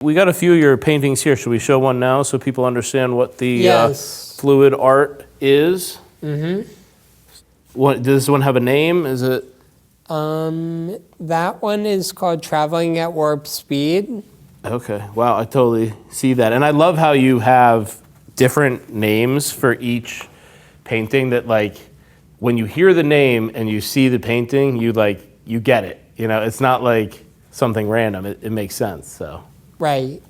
We got a few of your paintings here. Should we show one now so people understand what the Yes. fluid art is? Mm-hmm. Does this one have a name? Is it? That one is called Traveling at Warp Speed. Okay. Wow, I totally see that. And I love how you have different names for each painting that, like, when you hear the name and you see the painting, you get it. You know, it's not like something random. It makes sense, so. Right.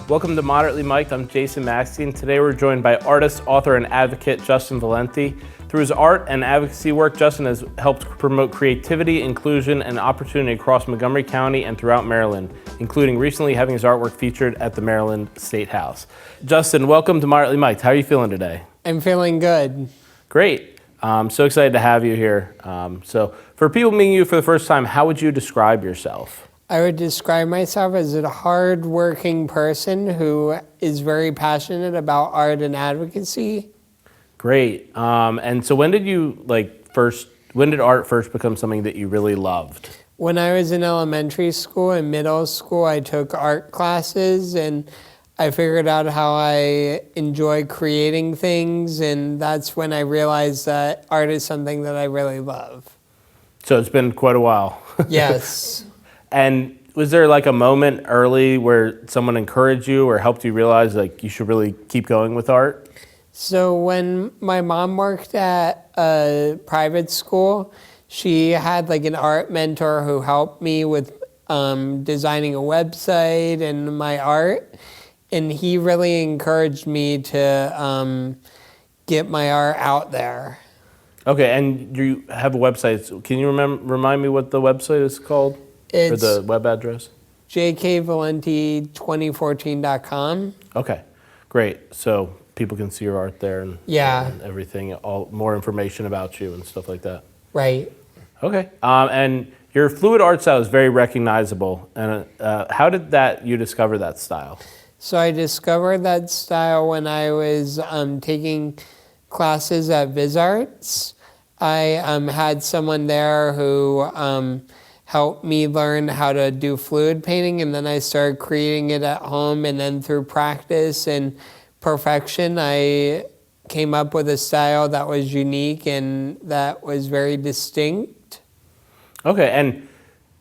Welcome to Moderately MOCO. I'm Jason Maxine. Today we're joined by artist, author, and advocate Justin Valenti. Through his art and advocacy work, Justin has helped promote creativity, inclusion, and opportunity across Montgomery County and throughout Maryland, including recently having his artwork featured at the Maryland State House. Justin, welcome to Moderately MOCO. How are you feeling today? I'm feeling good. Great. I'm so excited to have you here. So for people meeting you for the first time, how would you describe yourself? I would describe myself as a hard-working person who is very passionate about art and advocacy. Great. And so when did art first become something that you really loved? When I was in elementary school and middle school, I took art classes and I figured out how I enjoy creating things, and that's when I realized that art is something that I really love. So it's been quite a while. Yes. And was there like a moment early where someone encouraged you or helped you realize like you should really keep going with art? So when my mom worked at a private school, she had like an art mentor who helped me with designing a website and my art. And he really encouraged me to get my art out there. Okay, and you have a website. So can you remind me what the website is called? Or the web address? jkvalenti2014.com. Okay, great. So people can see your art there and everything, more information about you and stuff like that. Right. Okay, and your fluid art style is very recognizable. And how did you discover that style? So I discovered that style when I was taking classes at VisArts. I had someone there who helped me learn how to do fluid painting, and then I started creating it at home, and then through practice and perfection, I came up with a style that was unique and that was very distinct. Okay, and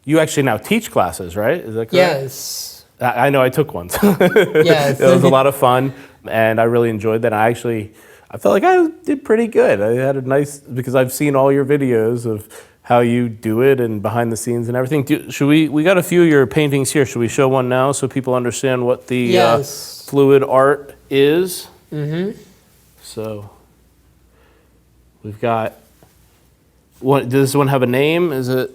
you actually now teach classes, right? Is that correct? Yes. I know I took one. Yes. It was a lot of fun, and I really enjoyed that. I felt like I did pretty good. I had because I've seen all your videos of how you do it and behind the scenes and everything. We got a few of your paintings here. Should we show one now so people understand what the fluid art is? Mm-hmm. So we've got does this one have a name? Is it?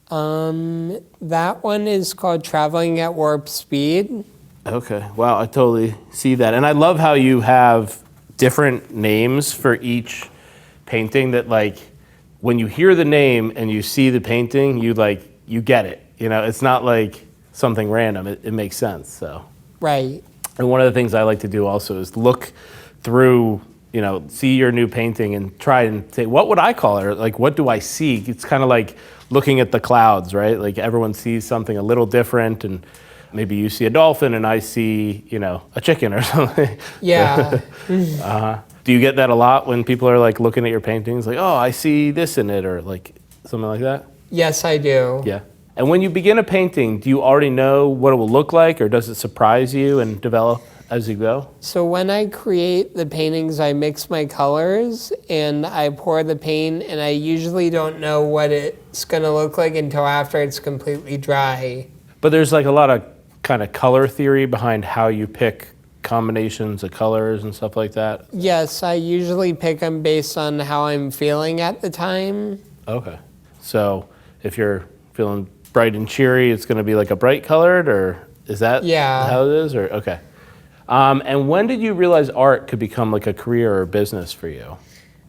That one is called Traveling at Warp Speed. Okay. Wow, I totally see that. And I love how you have different names for each painting that, like, when you hear the name and you see the painting, you get it. You know, it's not like something random. It makes sense, so. Right. And one of the things I like to do also is look through, see your new painting and try and say, what would I call it? Or like, what do I see? It's kind of like looking at the clouds, right? Like everyone sees something a little different, and maybe you see a dolphin and I see, a chicken or something. Yeah. Do you get that a lot when people are like looking at your paintings, like, oh, I see this in it, or like something like that? Yes, I do. Yeah. And when you begin a painting, do you already know what it will look like, or does it surprise you and develop as you go? So when I create the paintings, I mix my colors and I pour the paint, and I usually don't know what it's going to look like until after it's completely dry. But there's like a lot of kind of color theory behind how you pick combinations of colors and stuff like that? Yes, I usually pick them based on how I'm feeling at the time. Okay. So if you're feeling bright and cheery, it's going to be like a bright colored, or is that how it is? Or okay. And when did you realize art could become like a career or business for you?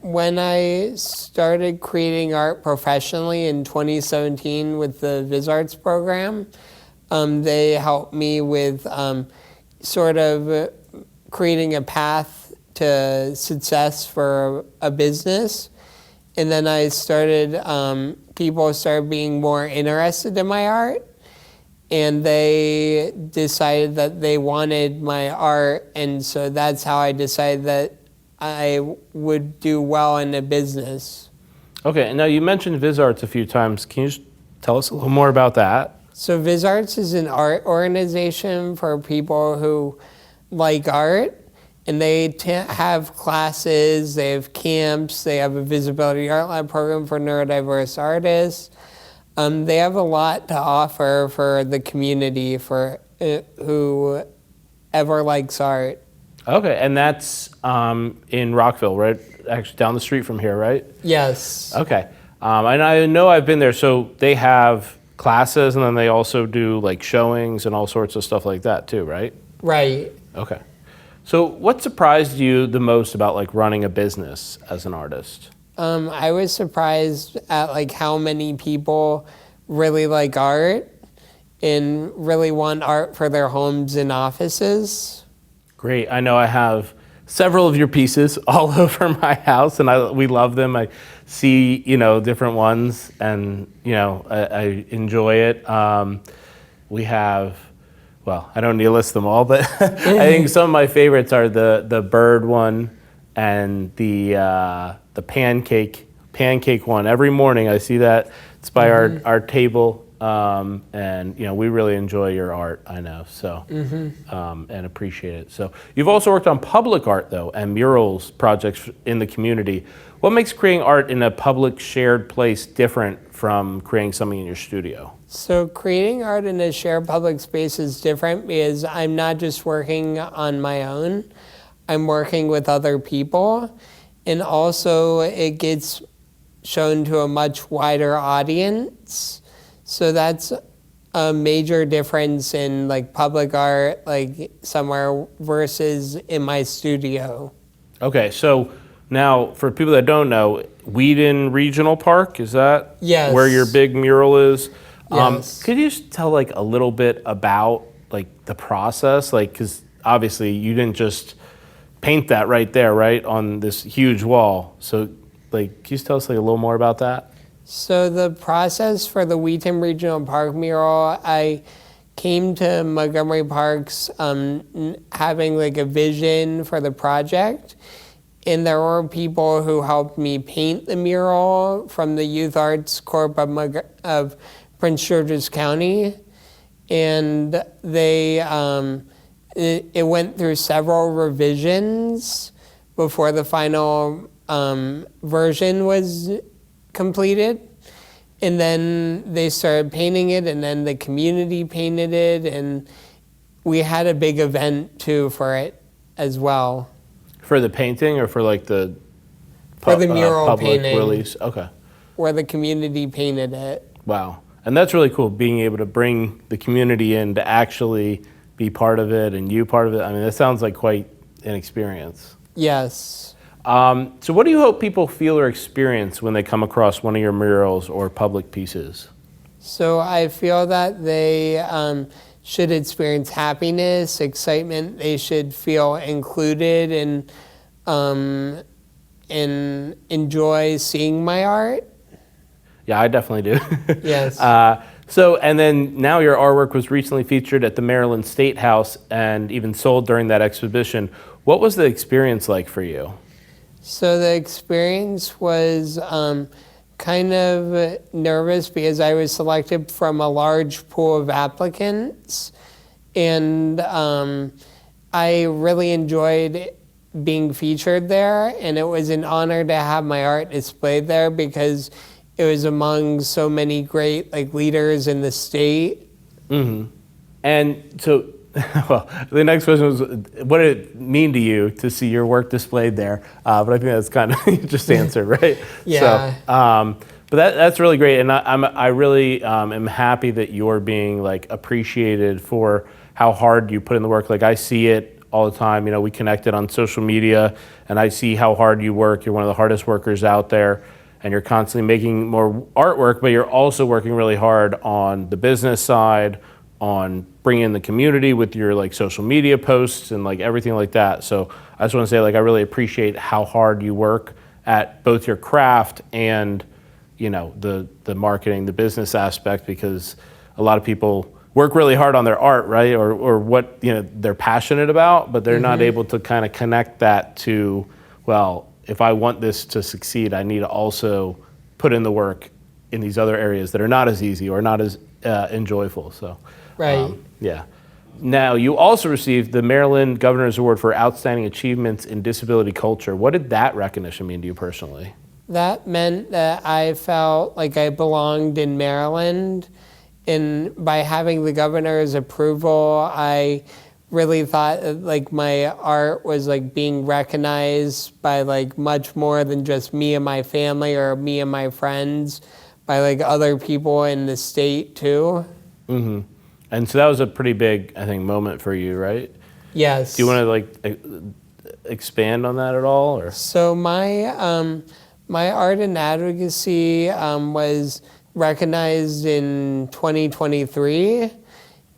When I started creating art professionally in 2017 with the VisArts program, they helped me with sort of creating a path to success for a business. And then I started, people started being more interested in my art, and they decided that they wanted my art, and so that's how I decided that I would do well in a business. Okay, and now you mentioned VisArts a few times. Can you just tell us a little more about that? So VisArts is an art organization for people who like art, and they have classes, they have camps, they have a visibility art lab program for neurodiverse artists. They have a lot to offer for the community, for whoever likes art. Okay, and that's in Rockville, right? Actually down the street from here, right? Yes. Okay, and I know I've been there, so they have classes and then they also do like showings and all sorts of stuff like that too, right? Right. Okay. So what surprised you the most about like running a business as an artist? I was surprised at like how many people really like art and really want art for their homes and offices. Great. I know I have several of your pieces all over my house, and we love them. I see, different ones, and I enjoy it. We have, well, I don't need to list them all, but I think some of my favorites are the bird one and the pancake one. Every morning I see that. It's by our table. And we really enjoy your art, I know, so and appreciate it. So you've also worked on public art though, and murals projects in the community. What makes creating art in a public shared place different from creating something in your studio? So creating art in a shared public space is different because I'm not just working on my own, I'm working with other people, and also it gets shown to a much wider audience. So that's a major difference in like public art, like somewhere versus in my studio. Okay, so now for people that don't know, Whedon Regional Park, is that Yes. where your big mural is? Yes. Could you just tell like a little bit about like the process? Like, because obviously you didn't just paint that right there, right, on this huge wall. So like, can you just tell us like a little more about that? So the process for the Wheaton Regional Park mural, I came to Montgomery Parks having like a vision for the project, and there were people who helped me paint the mural from the Youth Arts Corp of Prince George's County, and they it went through several revisions before the final version was completed, and then they started painting it, and then the community painted it, and we had a big event too for it as well. For the painting or for like the For the mural public painting. release? Okay. Where the community painted it. Wow. And that's really cool, being able to bring the community in to actually be part of it and you part of it. I mean, that sounds like quite an experience. Yes. So what do you hope people feel or experience when they come across one of your murals or public pieces? So I feel that they should experience happiness, excitement. They should feel included and enjoy seeing my art. Yeah, I definitely do. Yes. And then now your artwork was recently featured at the Maryland State House and even sold during that exhibition. What was the experience like for you? So the experience was kind of nervous because I was selected from a large pool of applicants, and I really enjoyed being featured there, and it was an honor to have my art displayed there because it was among so many great leaders in the state. Mm-hmm. And so, well, the next question was, what did it mean to you to see your work displayed there? But I think that's kind of just answered, right? Yeah. So, but that's really great, and I really am happy that you're being appreciated for how hard you put in the work. Like I see it all the time. You know, we connected on social media, and I see how hard you work. You're one of the hardest workers out there, and you're constantly making more artwork, but you're also working really hard on the business side, on bringing in the community with your like social media posts and like everything like that. So I just want to say, like, I really appreciate how hard you work at both your craft and, you know, the marketing, the business aspect, because a lot of people work really hard on their art, right? Or what, you know, they're passionate about, but they're not able to kind of connect that to, well, if I want this to succeed, I need to also put in the work in these other areas that are not as easy or not as enjoyable. So, Right. yeah. Now, you also received the Maryland Governor's Award for Outstanding Achievements in Disability Culture. What did that recognition mean to you personally? That meant that I felt like I belonged in Maryland. And by having the governor's approval, I really thought like my art was like being recognized by like much more than just me and my family or me and my friends, by like other people in the state too. Mm-hmm. And so that was a pretty big, I think, moment for you, right? Yes. Do you want to like expand on that at all, or? So my art and advocacy was recognized in 2023.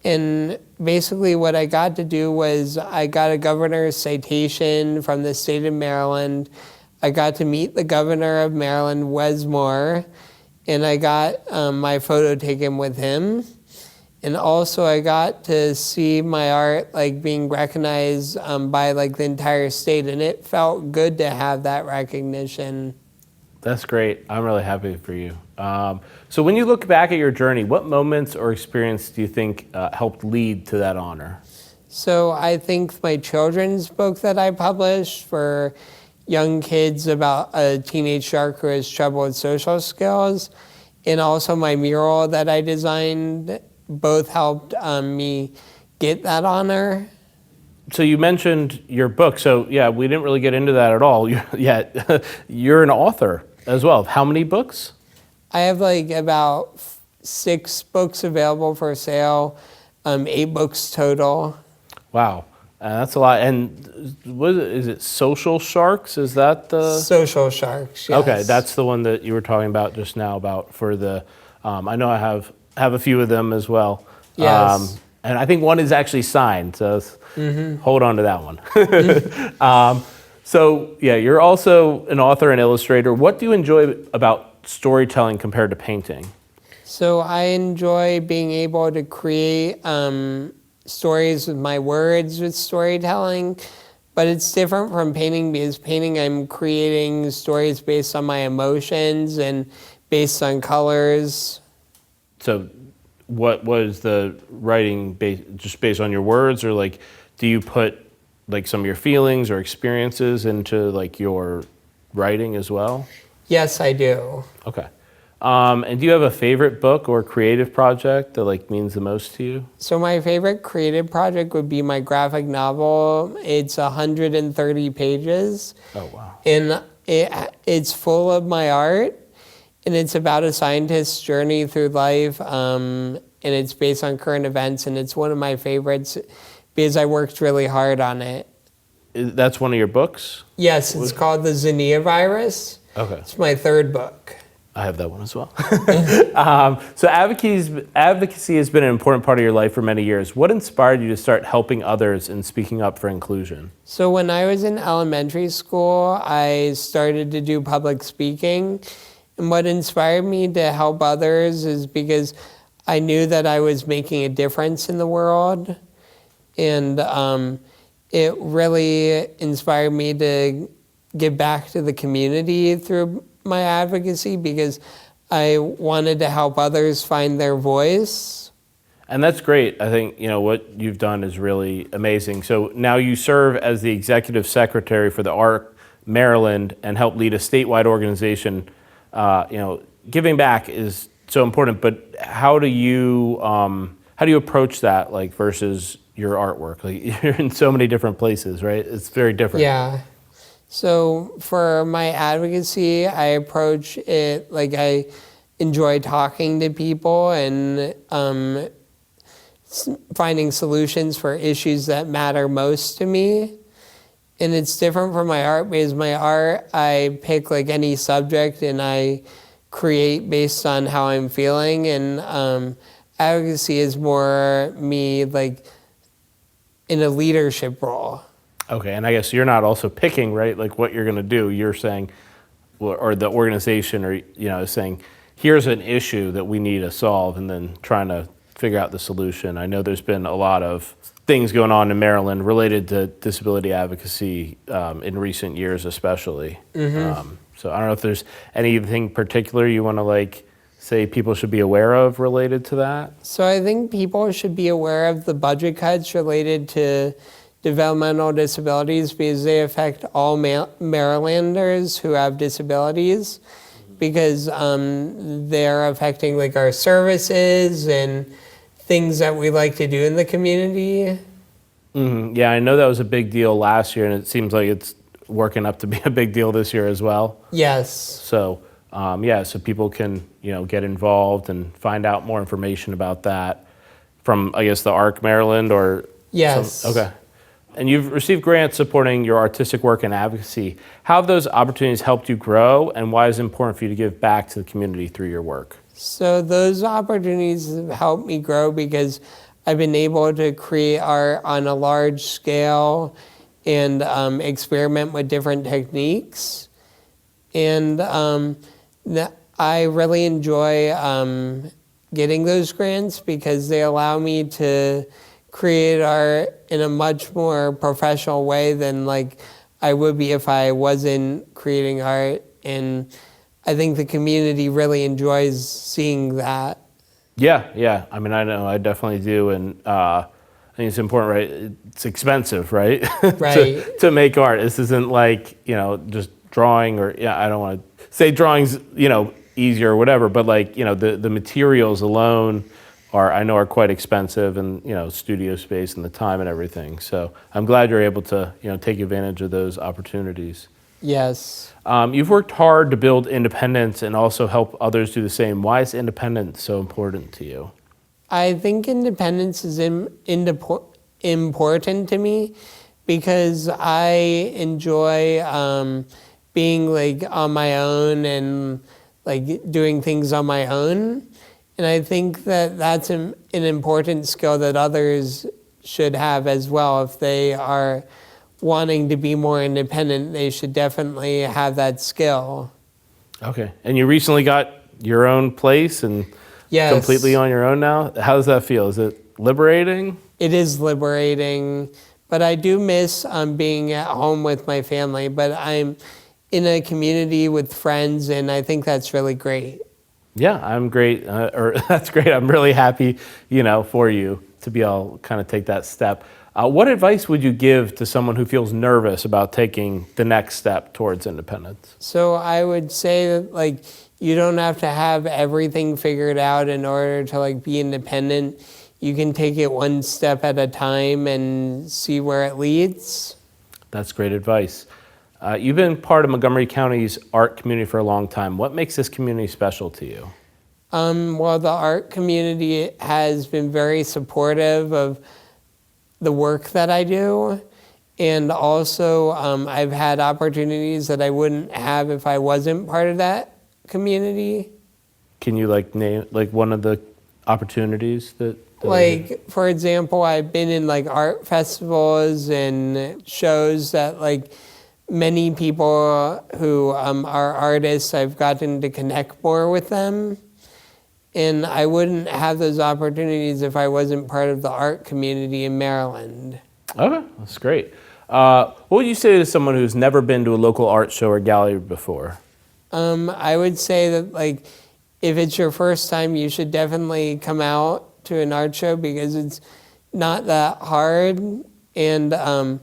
And basically what I got to do was I got a governor's citation from the state of Maryland. I got to meet the governor of Maryland, Wes Moore, and I got my photo taken with him. And also I got to see my art like being recognized by like the entire state, and it felt good to have that recognition. That's great. I'm really happy for you. So when you look back at your journey, what moments or experience do you think helped lead to that honor? So I think my children's book that I published for young kids about a teenage shark who has trouble with social skills, and also my mural that I designed, both helped me get that honor. So you mentioned your book. So yeah, we didn't really get into that at all yet. You're an author as well. How many books? I have like about 6 books available for sale, 8 books total. Wow, that's a lot. And what is it? Social Sharks? Is that the Social Sharks? Yes. Okay, that's the one that you were talking about just now about for the. I know I have a few of them as well. Yes. And I think one is actually signed, so hold on to that one. So yeah, you're also an author and illustrator. What do you enjoy about storytelling compared to painting? So I enjoy being able to create stories with my words with storytelling, but it's different from painting, because painting I'm creating stories based on my emotions and based on colors. So what was the writing just based on your words, or like do you put like some of your feelings or experiences into like your writing as well? Yes, I do. Okay. And do you have a favorite book or creative project that like means the most to you? So my favorite creative project would be my graphic novel. It's 130 pages. Oh, wow. And it's full of my art, and it's about a scientist's journey through life, and it's based on current events, and it's one of my favorites because I worked really hard on it. That's one of your books? Yes, it's called The Zinnia Virus. Okay. It's my 3rd book. I have that one as well. So advocacy has been an important part of your life for many years. What inspired you to start helping others and speaking up for inclusion? So when I was in elementary school, I started to do public speaking. And what inspired me to help others is because I knew that I was making a difference in the world. And it really inspired me to give back to the community through my advocacy, because I wanted to help others find their voice. And that's great. I think, you know, what you've done is really amazing. So now you serve as the executive secretary for the ARC Maryland and help lead a statewide organization. You know, giving back is so important, but how do you approach that, like, versus your artwork? Like, you're in so many different places, right? It's very different. Yeah. So for my advocacy, I approach it like I enjoy talking to people and finding solutions for issues that matter most to me. And it's different from my art because my art, I pick like any subject and I create based on how I'm feeling. And advocacy is more me like in a leadership role. Okay, and I guess you're not also picking, right, like what you're going to do. You're saying, or the organization, or is saying, here's an issue that we need to solve, and then trying to figure out the solution. I know there's been a lot of things going on in Maryland related to disability advocacy in recent years, especially. So I don't know if there's anything particular you want to say people should be aware of related to that. So I think people should be aware of the budget cuts related to developmental disabilities because they affect all Marylanders who have disabilities, because they're affecting like our services and things that we like to do in the community. Yeah, I know that was a big deal last year, and it seems like it's working up to be a big deal this year as well. Yes. So so people can get involved and find out more information about that from, I guess, the ARC Maryland or. Yes. Okay. And you've received grants supporting your artistic work and advocacy. How have those opportunities helped you grow, and why is it important for you to give back to the community through your work? So those opportunities have helped me grow because I've been able to create art on a large scale and experiment with different techniques. And I really enjoy getting those grants because they allow me to create art in a much more professional way than I would be if I wasn't creating art. And I think the community really enjoys seeing that. Yeah. I mean, I know I definitely do, and I think it's important, right? It's expensive, right? Right. to make art. This isn't just drawing, or I don't want to say drawing's easier or whatever, but the materials alone are quite expensive, and studio space and the time and everything. So I'm glad you're able to take advantage of those opportunities. Yes. You've worked hard to build independence and also help others do the same. Why is independence so important to you? I think independence is important to me because I enjoy being on my own and doing things on my own. And I think that that's an important skill that others should have as well. If they are wanting to be more independent, they should definitely have that skill. Okay. And you recently got your own place and Yes. completely on your own now? How does that feel? Is it liberating? It is liberating, but I do miss being at home with my family, but I'm in a community with friends, and I think that's really great. Yeah, I'm great. That's great. I'm really happy, for you to be able to kind of take that step. What advice would you give to someone who feels nervous about taking the next step towards independence? So I would say that you don't have to have everything figured out in order to be independent. You can take it one step at a time and see where it leads. That's great advice. You've been part of Montgomery County's art community for a long time. What makes this community special to you? Well, the art community has been very supportive of the work that I do. And also, I've had opportunities that I wouldn't have if I wasn't part of that community. Can you name one of the opportunities that for example, I've been in art festivals and shows that many people who are artists, I've gotten to connect more with them. And I wouldn't have those opportunities if I wasn't part of the art community in Maryland. Okay, that's great. What would you say to someone who's never been to a local art show or gallery before? I would say that if it's your first time, you should definitely come out to an art show because it's not that hard. And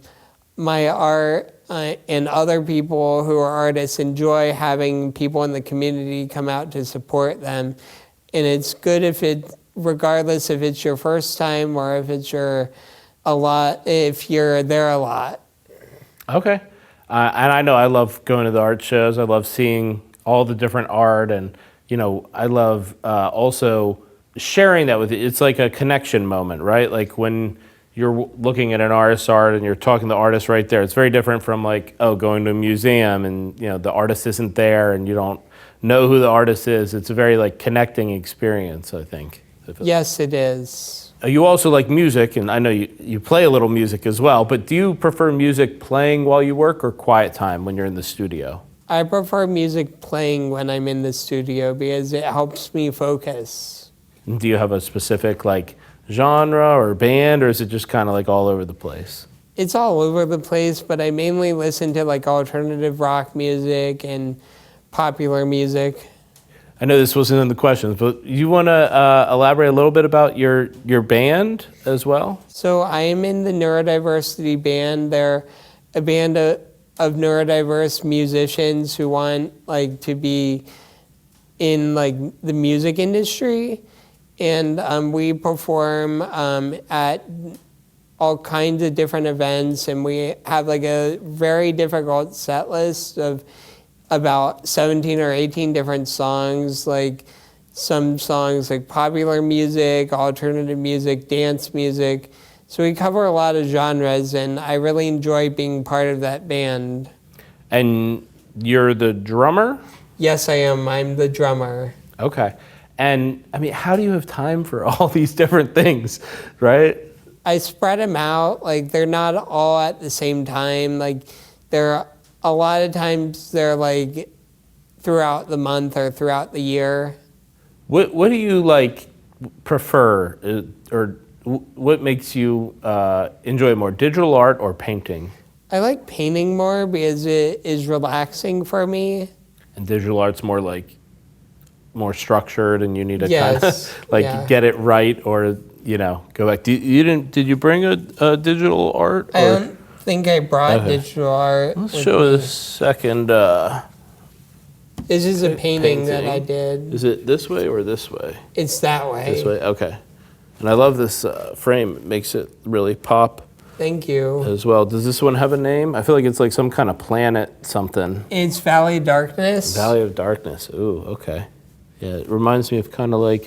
my art and other people who are artists enjoy having people in the community come out to support them. And it's good regardless if it's your first time or if if you're there a lot. Okay. And I know I love going to the art shows. I love seeing all the different art, and I love also sharing that with you, it's like a connection moment, right? Like when you're looking at an artist's art and you're talking to the artist right there, it's very different from like, oh, going to a museum and the artist isn't there and you don't know who the artist is. It's a very like connecting experience, I think. Yes, it is. You also like music, and I know you play a little music as well, but do you prefer music playing while you work or quiet time when you're in the studio? I prefer music playing when I'm in the studio because it helps me focus. Do you have a specific like genre or band, or is it just kind of like all over the place? It's all over the place, but I mainly listen to like alternative rock music and popular music. I know this wasn't in the questions, but you want to elaborate a little bit about your band as well? So I am in the Neurodiversity Band. They're a band of neurodiverse musicians who want like to be in like the music industry, and we perform at all kinds of different events, and we have like a very difficult set list of about 17 or 18 different songs, like some songs like popular music, alternative music, dance music. So we cover a lot of genres, and I really enjoy being part of that band. And you're the drummer? Yes, I am. I'm the drummer. Okay. And I mean, how do you have time for all these different things, right? I spread them out. Like, they're not all at the same time. Like, a lot of times they're like throughout the month or throughout the year. What do you like prefer, or what makes you enjoy more, digital art or painting? I like painting more because it is relaxing for me. And digital art's more structured, and you need to Yes, kind of get it right, or go back. Did you bring a digital art? I don't think I brought digital art. Let's show this second. This is a painting that I did. Is it this way or this way? It's that way. This way, okay. And I love this frame. It makes it really pop. Thank you. As well. Does this one have a name? I feel like it's like some kind of planet something. It's Valley of Darkness. Valley of Darkness. Ooh, okay. Yeah, it reminds me of kind of like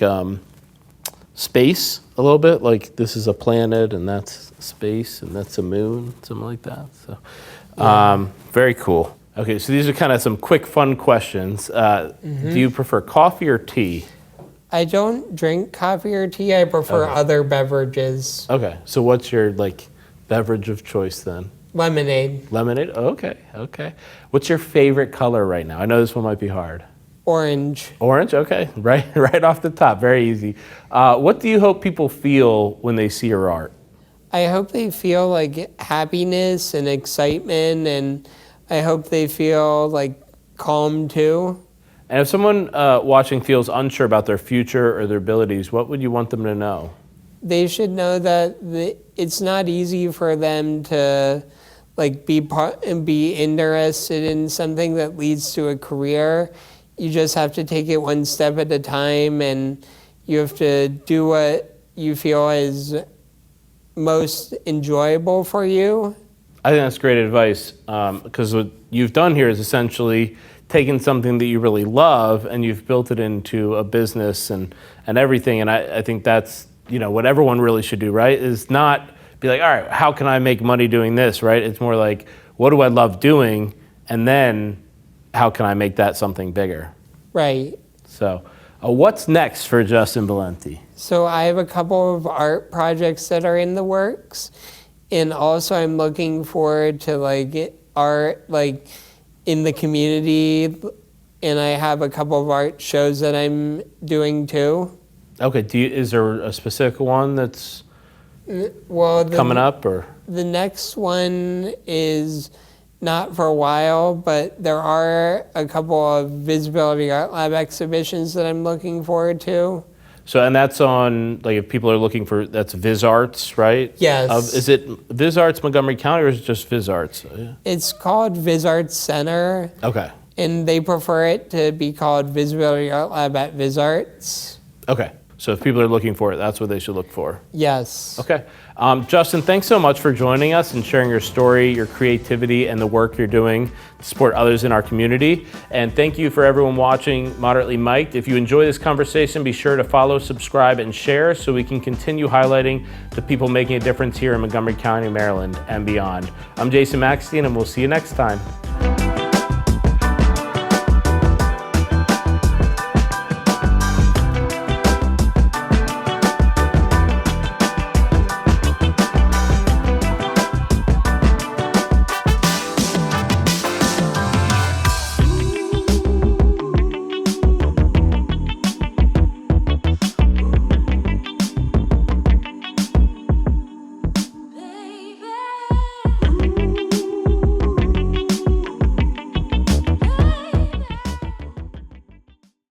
space a little bit. Like this is a planet and that's space and that's a moon, something like that. So, very cool. Okay, so these are kind of some quick, fun questions. Do you prefer coffee or tea? I don't drink coffee or tea. I prefer other beverages. Okay, so what's your beverage of choice then? Lemonade. Lemonade? Okay. What's your favorite color right now? I know this one might be hard. Orange. Orange, okay. Right off the top, very easy. What do you hope people feel when they see your art? I hope they feel like happiness and excitement, and I hope they feel like calm too. And if someone watching feels unsure about their future or their abilities, what would you want them to know? They should know that it's not easy for them to be interested in something that leads to a career. You just have to take it one step at a time, and you have to do what you feel is most enjoyable for you. I think that's great advice, because what you've done here is essentially taken something that you really love and you've built it into a business and everything. And I think that's what everyone really should do, right? Is not be like, all right, how can I make money doing this, right? It's more like, what do I love doing? And then how can I make that something bigger? Right. So what's next for Justin Valenti? So I have a couple of art projects that are in the works. And also I'm looking forward to art in the community. And I have a couple of art shows that I'm doing too. Okay, is there a specific one that's coming up, or? The next one is not for a while, but there are a couple of Visibility Art Lab exhibitions that I'm looking forward to. So, and that's on, if people are looking for, that's Viz Arts, right? Yes. Is it Viz Arts Montgomery County, or is it just Viz Arts? It's called Viz Arts Center. Okay. And they prefer it to be called Visibility Art Lab at Viz Arts. Okay. So if people are looking for it, that's what they should look for. Yes. Okay. Justin, thanks so much for joining us and sharing your story, your creativity, and the work you're doing to support others in our community. And thank you for everyone watching Moderately Mic'd. If you enjoy this conversation, be sure to follow, subscribe, and share so we can continue highlighting the people making a difference here in Montgomery County, Maryland, and beyond. I'm Jason Maxstein, and we'll see you next time.